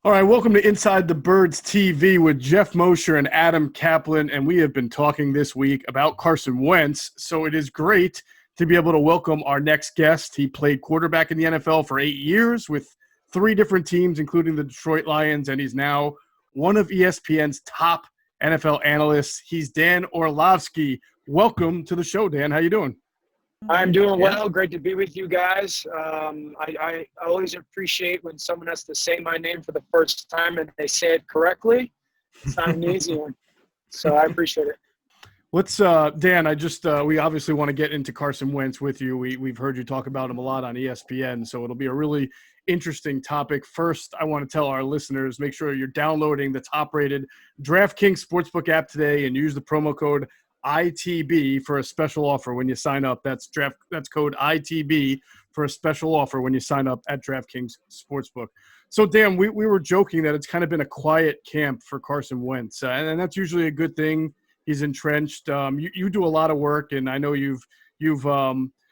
All right, welcome to Inside the Birds TV with Geoff Mosher and Adam Caplan, and we have been talking this week about Carson Wentz, so it is great to be able to welcome our next guest. He played quarterback in the NFL for 8 years with 3 different teams, including the Detroit Lions, and he's now one of ESPN's top NFL analysts. He's Dan Orlovsky. Welcome to the show, Dan. How you doing? I'm doing well. Great to be with you guys. I always appreciate when someone has to say my name for the first time and they say it correctly. It's not an easy one, so I appreciate it. Let's, Dan. We obviously want to get into Carson Wentz with you. We've heard you talk about him a lot on ESPN, so it'll be a really interesting topic. First, I want to tell our listeners, make sure you're downloading the top-rated DraftKings Sportsbook app today and use the promo code ITB for a special offer when you sign up. That's code ITB for a special offer when you sign up at DraftKings Sportsbook. So, Dan, we were joking that it's kind of been a quiet camp for Carson Wentz, and that's usually a good thing. He's entrenched. You do a lot of work, and I know you've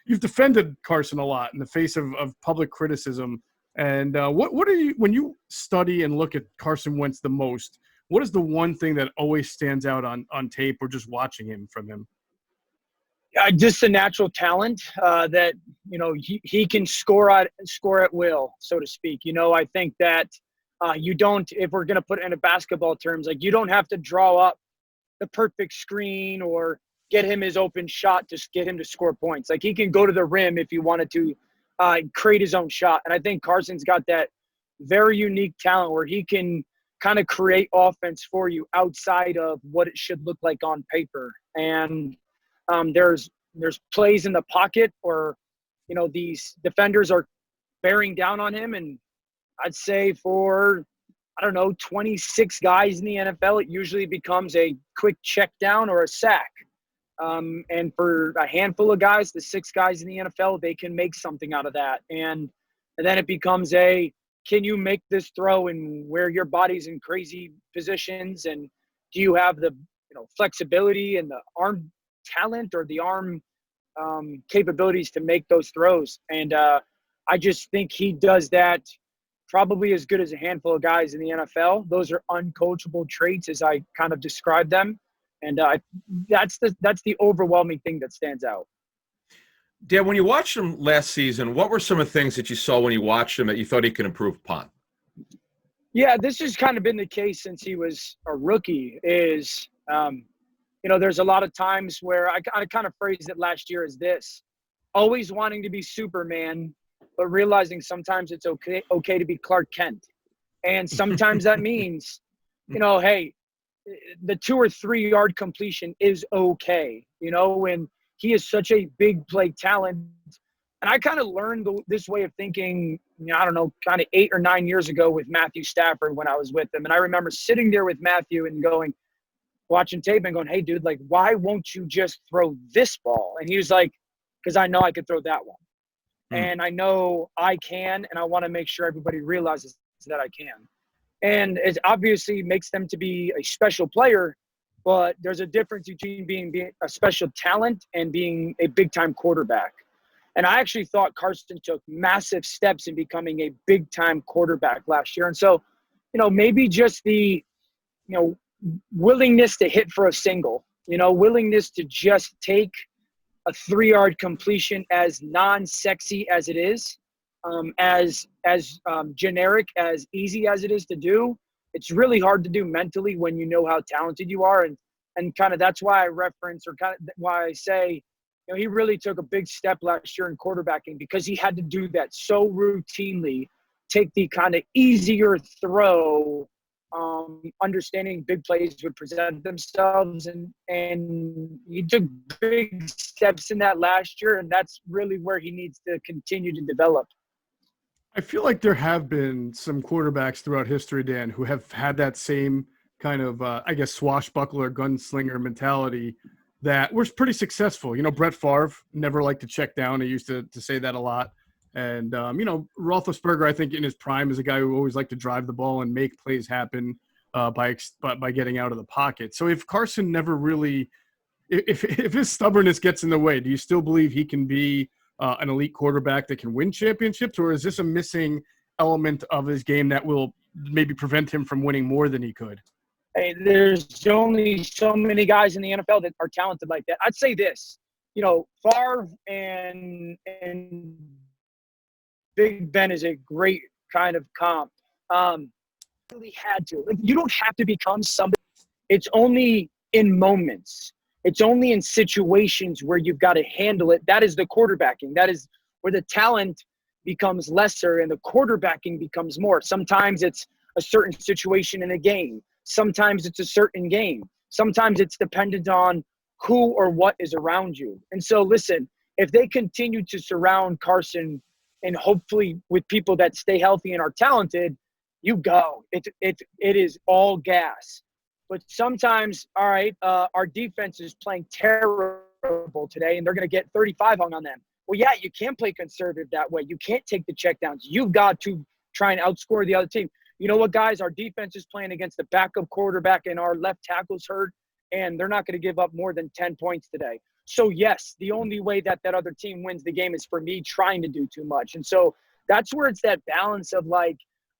defended Carson a lot in the face of public criticism. And what are you, when you study and look at Carson Wentz the most, what is the one thing that always stands out on tape or just watching him from him? Just the natural talent that, he can score at will, so to speak. I think that you don't, if we're going to put it in a basketball terms, like you don't have to draw up the perfect screen or get him his open shot to get him to score points. Like he can go to the rim if he wanted to create his own shot. And I think Carson's got that very unique talent where he can kind of create offense for you outside of what it should look like on paper. And there's plays in the pocket or, these defenders are bearing down on him. And I'd say for, 26 guys in the NFL, it usually becomes a quick check down or a sack. And for a handful of guys, the 6 guys in the NFL, they can make something out of that. And then it becomes can you make this throw and where your body's in crazy positions? And do you have the flexibility and the arm talent or the arm capabilities to make those throws? And I just think he does that probably as good as a handful of guys in the NFL. Those are uncoachable traits as I kind of describe them. And that's the overwhelming thing that stands out. Dan, when you watched him last season, what were some of the things that you saw when you watched him that you thought he could improve upon? Yeah, this has kind of been the case since he was a rookie is, there's a lot of times where I kind of phrased it last year as this: always wanting to be Superman, but realizing sometimes it's okay to be Clark Kent. And sometimes that means, hey, the 2 or 3 yard completion is okay, when he is such a big play talent. And I kind of learned this way of thinking, kind of 8 or 9 years ago with Matthew Stafford when I was with him. And I remember sitting there with Matthew and watching tape and going, hey, dude, like, why won't you just throw this ball? And he was like, because I know I could throw that one. And I know I can, and I want to make sure everybody realizes that I can. And it obviously makes them to be a special player, but there's a difference between being a special talent and being a big-time quarterback. And I actually thought Carson took massive steps in becoming a big-time quarterback last year. And so, maybe just the, willingness to hit for a single, willingness to just take a 3 yard completion, as non-sexy as it is, as generic, as easy as it is to do. It's really hard to do mentally when you know how talented you are. And kind of that's why I reference, or kind of why I say, he really took a big step last year in quarterbacking, because he had to do that so routinely, take the kind of easier throw, understanding big plays would present themselves. And he took big steps in that last year, and that's really where he needs to continue to develop. I feel like there have been some quarterbacks throughout history, Dan, who have had that same kind of, swashbuckler, gunslinger mentality that was pretty successful. Brett Favre never liked to check down. He used to say that a lot. And, Roethlisberger, I think in his prime, is a guy who always liked to drive the ball and make plays happen by getting out of the pocket. So if Carson never really – if his stubbornness gets in the way, do you still believe he can be an elite quarterback that can win championships, or is this a missing element of his game that will maybe prevent him from winning more than he could? Hey, there's only so many guys in the NFL that are talented like that. I'd say this, Favre and Big Ben is a great kind of comp. Really had to. Like, you don't have to become somebody. It's only in moments. It's only in situations where you've got to handle it. That is the quarterbacking. That is where the talent becomes lesser and the quarterbacking becomes more. Sometimes it's a certain situation in a game. Sometimes it's a certain game. Sometimes it's dependent on who or what is around you. And so, listen, if they continue to surround Carson and hopefully with people that stay healthy and are talented, you go. It is all gas. But sometimes, all right, our defense is playing terrible today, and they're going to get 35 hung on them. Well, yeah, you can't play conservative that way. You can't take the checkdowns. You've got to try and outscore the other team. You know what, guys? Our defense is playing against the backup quarterback, and our left tackle's hurt, and they're not going to give up more than 10 points today. So, yes, the only way that other team wins the game is for me trying to do too much. And so that's where it's that balance of, like,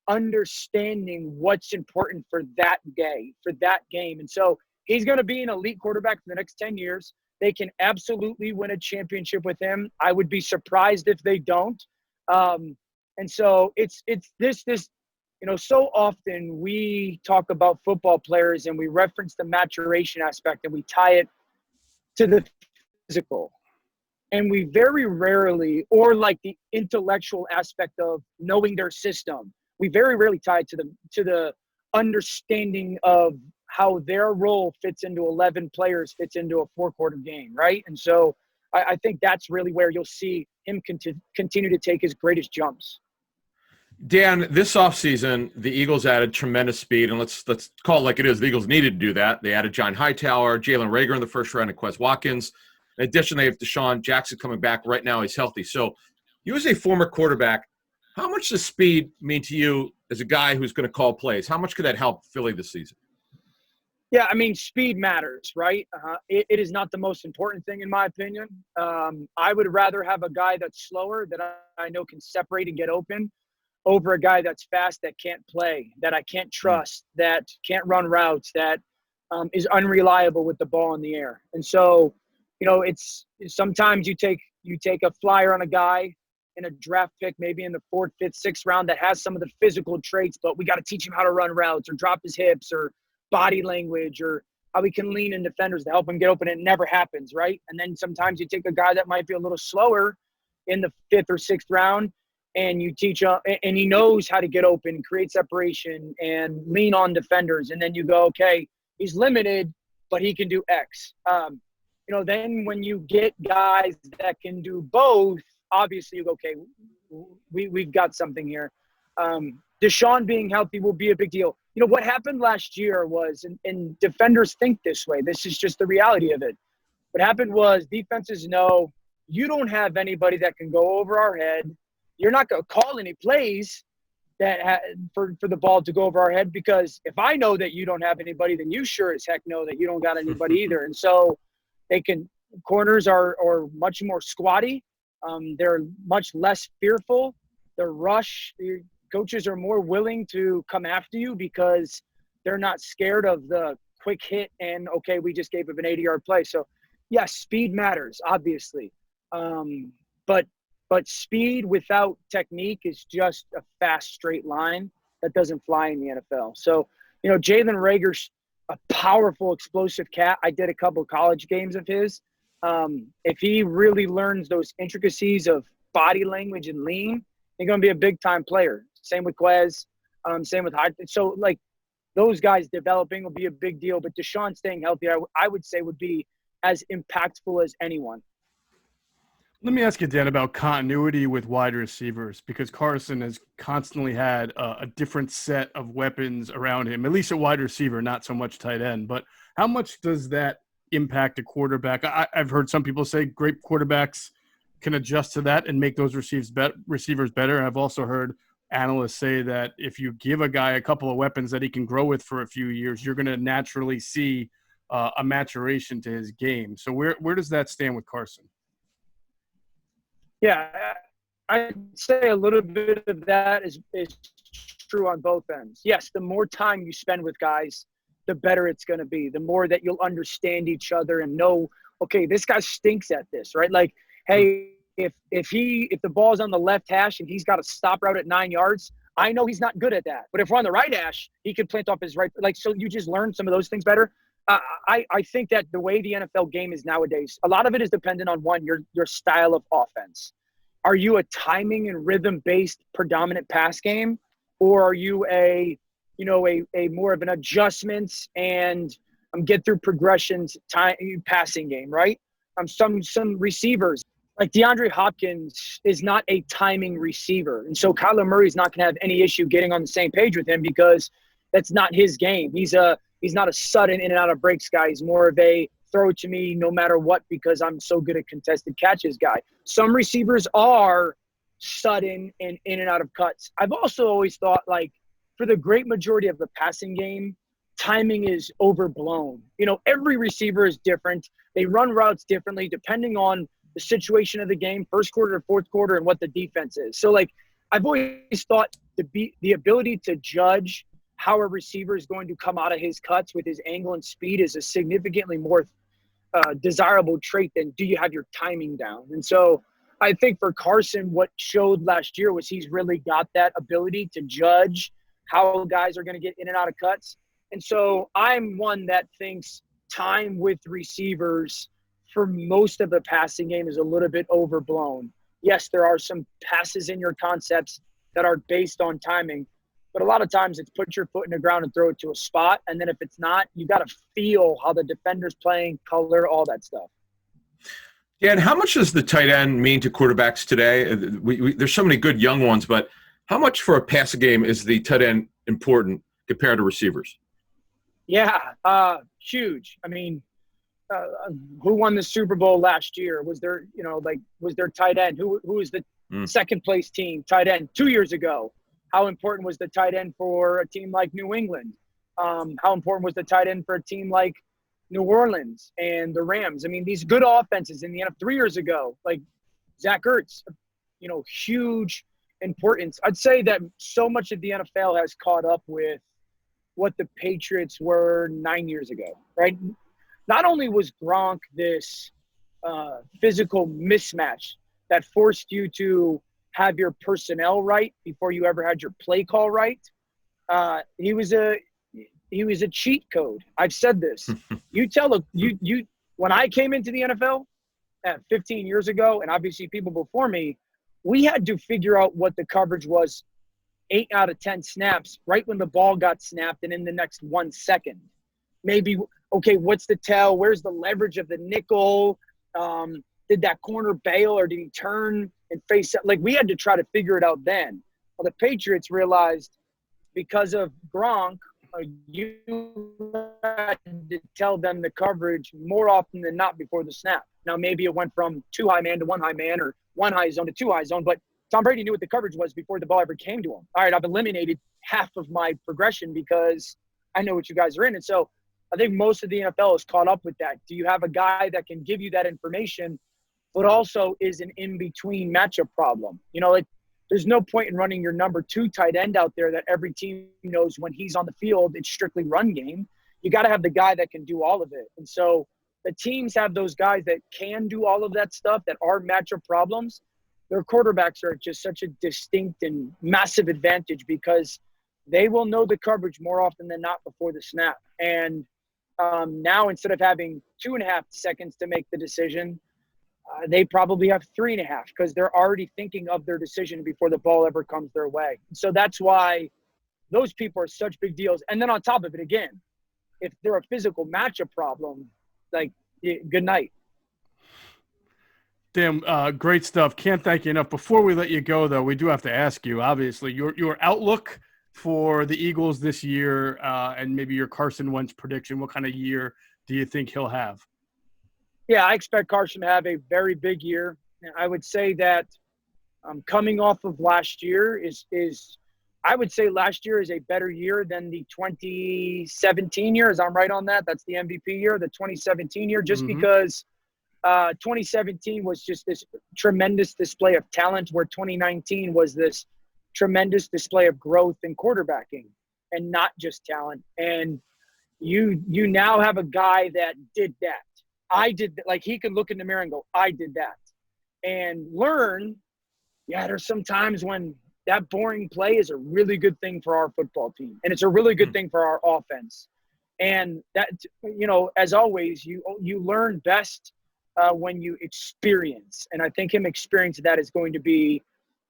understanding what's important for that day, for that game. And so he's going to be an elite quarterback for the next 10 years. They can absolutely win a championship with him. I would be surprised if they don't. And so it's this, so often we talk about football players and we reference the maturation aspect and we tie it to the physical. And we very rarely, or like the intellectual aspect of knowing their system, we very rarely tie it to the understanding of how their role fits into 11 players, fits into a 4-quarter game, right? And so I think that's really where you'll see him continue to take his greatest jumps. Dan, this offseason, the Eagles added tremendous speed, and let's call it like it is. The Eagles needed to do that. They added John Hightower, Jalen Reagor in the first round, and Quez Watkins. In addition, they have Deshaun Jackson coming back. Right now, he's healthy. So you as a former quarterback, how much does speed mean to you as a guy who's going to call plays? How much could that help Philly this season? Yeah, I mean, speed matters, right? It is not the most important thing in my opinion. I would rather have a guy that's slower, that I know can separate and get open, over a guy that's fast, that can't play, that I can't trust, that can't run routes, that is unreliable with the ball in the air. And so, it's sometimes you take a flyer on a guy in a draft pick, maybe in the 4th, 5th, 6th round, that has some of the physical traits, but we got to teach him how to run routes or drop his hips or body language or how he can lean in defenders to help him get open. It never happens, right? And then sometimes you take a guy that might be a little slower in the 5th or 6th round, and you teach him, and he knows how to get open, create separation, and lean on defenders. And then you go, okay, he's limited, but he can do X. Then when you get guys that can do both, obviously you go, okay, we've got something here. Deshaun being healthy will be a big deal. What happened last year was, and defenders think this way, this is just the reality of it. What happened was defenses know you don't have anybody that can go over our head. You're not going to call any plays for the ball to go over our head, because if I know that you don't have anybody, then you sure as heck know that you don't got anybody either. And so corners are much more squatty. They're much less fearful. The rush, coaches are more willing to come after you because they're not scared of the quick hit and, okay, we just gave up an 80-yard play. So, yes, speed matters, obviously. But speed without technique is just a fast, straight line that doesn't fly in the NFL. So, Jalen Reagor's a powerful, explosive cat. I did a couple of college games of his. If he really learns those intricacies of body language and lean, he's going to be a big-time player. Same with Quez, same with Hyde. So, like, those guys developing will be a big deal. But Deshaun staying healthy, I would say, would be as impactful as anyone. Let me ask you, Dan, about continuity with wide receivers, because Carson has constantly had a different set of weapons around him, at least at wide receiver, not so much tight end. But how much does that impact a quarterback? I've heard some people say great quarterbacks can adjust to that and make those receivers better. And I've also heard analysts say that if you give a guy a couple of weapons that he can grow with for a few years, you're going to naturally see a maturation to his game. So where does that stand with Carson? Yeah, I'd say a little bit of that is true on both ends. Yes, the more time you spend with guys, the better it's going to be. The more that you'll understand each other and know, okay, this guy stinks at this, right? Like, hey, if the ball's on the left hash and he's got a stop route at 9 yards, I know he's not good at that. But if we're on the right hash, he can plant off his right. Like, so you just learn some of those things better. I think that the way the NFL game is nowadays, a lot of it is dependent on your style of offense. Are you a timing and rhythm-based predominant pass game, or are you a more of an adjustments and get through progressions passing game, right? Some receivers like DeAndre Hopkins is not a timing receiver, and so Kyler Murray is not going to have any issue getting on the same page with him because that's not his game. He's not a sudden in and out of breaks guy. He's more of a throw it to me no matter what because I'm so good at contested catches guy. Some receivers are sudden and in and out of cuts. I've also always thought, like, for the great majority of the passing game, timing is overblown. Every receiver is different. They run routes differently depending on the situation of the game, first quarter to fourth quarter, and what the defense is. So, like, I've always thought the ability to judge how a receiver is going to come out of his cuts with his angle and speed is a significantly more desirable trait than do you have your timing down. And so I think for Carson, what showed last year was he's really got that ability to judge how guys are going to get in and out of cuts. And so I'm one that thinks time with receivers for most of the passing game is a little bit overblown. Yes, there are some passes in your concepts that are based on timing, but a lot of times it's put your foot in the ground and throw it to a spot. And then if it's not, you got to feel how the defender's playing, color, all that stuff. Yeah, and how much does the tight end mean to quarterbacks today? There's so many good young ones, but how much for a passing game is the tight end important compared to receivers? Yeah, huge. I mean, who won the Super Bowl last year? Was there tight end? Who was the second place team tight end 2 years ago? How important was the tight end for a team like New England? How important was the tight end for a team like New Orleans and the Rams? I mean, these good offenses in the NFL 3 years ago, like Zach Ertz, huge importance. I'd say that so much of the NFL has caught up with what the Patriots were 9 years ago, right? Not only was Gronk this physical mismatch that forced you to have your personnel right before you ever had your play call right. He was a cheat code. I've said this. When I came into the NFL 15 years ago, and obviously people before me, we had to figure out what the coverage was 8 out of 10 snaps right when the ball got snapped and in the next 1 second. Maybe, okay, what's the tell? Where's the leverage of the nickel? Did that corner bail or did he turn and face it? Like, we had to try to figure it out then. Well, the Patriots realized because of Gronk, you had to tell them the coverage more often than not before the snap. Now, maybe it went from 2 high man to 1 high man or 1 high zone to 2 high zone, but Tom Brady knew what the coverage was before the ball ever came to him. All right, I've eliminated half of my progression because I know what you guys are in. And so I think most of the NFL is caught up with that. Do you have a guy that can give you that information, but also is an in-between matchup problem? There's no point in running your number 2 tight end out there that every team knows when he's on the field, it's strictly run game. You got to have the guy that can do all of it. And so the teams have those guys that can do all of that stuff that are matchup problems. Their quarterbacks are just such a distinct and massive advantage because they will know the coverage more often than not before the snap. And now instead of having 2.5 seconds to make the decision, they probably have 3.5 because they're already thinking of their decision before the ball ever comes their way. So that's why those people are such big deals. And then on top of it, again, if they're a physical matchup problem, like, good night. Dan, great stuff. Can't thank you enough. Before we let you go, though, we do have to ask you, obviously, your outlook for the Eagles this year and maybe your Carson Wentz prediction. What kind of year do you think he'll have? Yeah, I expect Carson to have a very big year. I would say that coming off of last year I would say last year is a better year than the 2017 year. Is I'm right on that? That's the MVP year, the 2017 year, just because 2017 was just this tremendous display of talent where 2019 was this tremendous display of growth in quarterbacking and not just talent. And you now have a guy that did that. I did, like, he can look in the mirror and go, I did that. And learn, yeah, there's some times when that boring play is a really good thing for our football team. And it's a really good thing for our offense. And that, as always, you learn best when you experience. And I think him experiencing that is going to be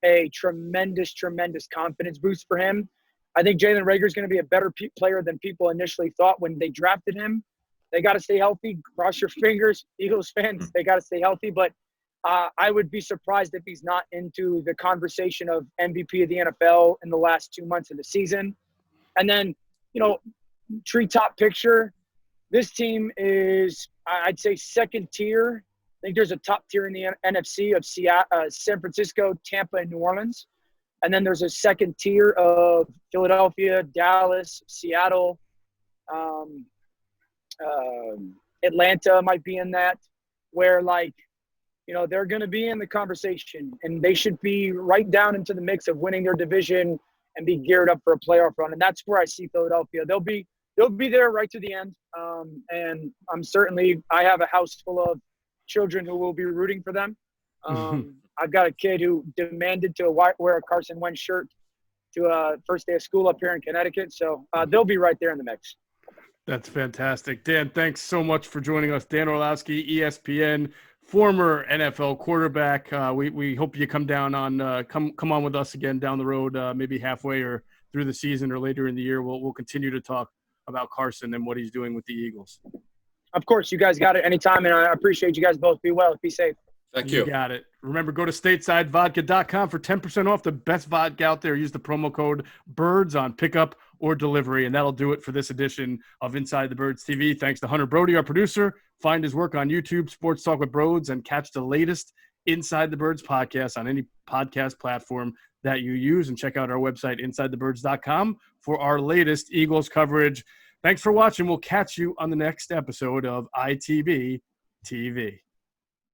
a tremendous, tremendous confidence boost for him. I think Jalen Reagor is going to be a better player than people initially thought when they drafted him. They got to stay healthy. Cross your fingers, Eagles fans. They got to stay healthy. But I would be surprised if he's not into the conversation of MVP of the NFL in the last 2 months of the season. And then, treetop picture, this team is, I'd say, second tier. I think there's a top tier in the NFC of San Francisco, Tampa, and New Orleans. And then there's a second tier of Philadelphia, Dallas, Seattle, Atlanta might be in that, where, they're going to be in the conversation, and they should be right down into the mix of winning their division and be geared up for a playoff run. And that's where I see Philadelphia. They'll be there right to the end. And I have a house full of children who will be rooting for them. I've got a kid who demanded to wear a Carson Wentz shirt to first day of school up here in Connecticut. So they'll be right there in the mix. That's fantastic. Dan, thanks so much for joining us. Dan Orlovsky, ESPN, former NFL quarterback. We hope you come down on come on with us again down the road, maybe halfway or through the season or later in the year. We'll continue to talk about Carson and what he's doing with the Eagles. Of course, you guys got it anytime, and I appreciate you guys both. Be well. Be safe. Thank you. You got it. Remember, go to statesidevodka.com for 10% off the best vodka out there. Use the promo code BIRDS on pickup or delivery, and that'll do it for this edition of Inside the Birds TV. Thanks to Hunter Brody, our producer. Find his work on YouTube, Sports Talk with Broads, and catch the latest Inside the Birds podcast on any podcast platform that you use. And check out our website, InsideTheBirds.com, for our latest Eagles coverage. Thanks for watching. We'll catch you on the next episode of ITB TV.